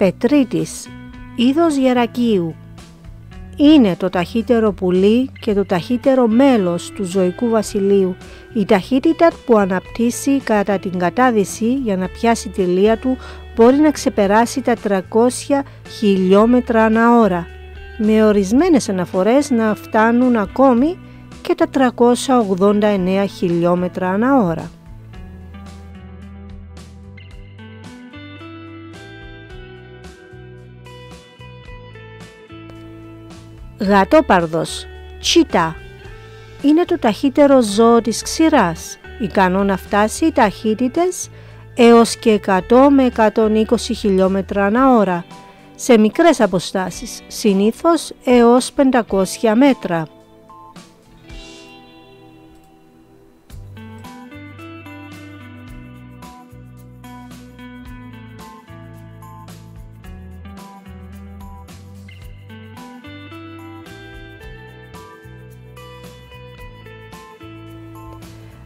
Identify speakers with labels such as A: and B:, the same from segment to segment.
A: Πετρίτης, είδος γερακίου. Είναι το ταχύτερο πουλί και το ταχύτερο μέλος του ζωικού βασιλείου. Η ταχύτητα που αναπτύσσει κατά την κατάδυση για να πιάσει τη λία του μπορεί να ξεπεράσει τα 300 χιλιόμετρα ανά ώρα, με ορισμένες αναφορές να φτάνουν ακόμη και τα 389 χιλιόμετρα ανά ώρα. Γατόπαρδος, τσίτα, είναι το ταχύτερο ζώο της ξηράς, ικανό να φτάσει ταχύτητες έως και 100 με 120 χιλιόμετρα ανά ώρα, σε μικρές αποστάσεις, συνήθως έως 500 μέτρα.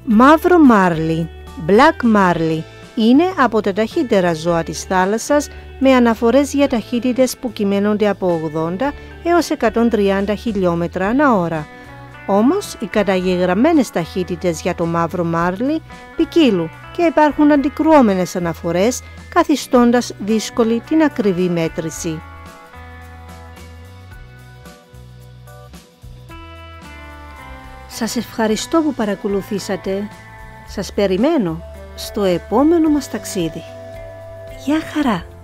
A: Μαύρο μάρλι, black marley, είναι από τα ταχύτερα ζώα της θάλασσας με αναφορές για ταχύτητες που κυμαίνονται από 80 έως 130 χιλιόμετρα ανά ώρα. Όμως, οι καταγεγραμμένες ταχύτητες για το μαύρο μάρλι ποικίλουν και υπάρχουν αντικρουόμενες αναφορές, καθιστώντας δύσκολη την ακριβή μέτρηση. Σας ευχαριστώ που παρακολουθήσατε. Σας περιμένω στο επόμενο μας ταξίδι. Γεια χαρά!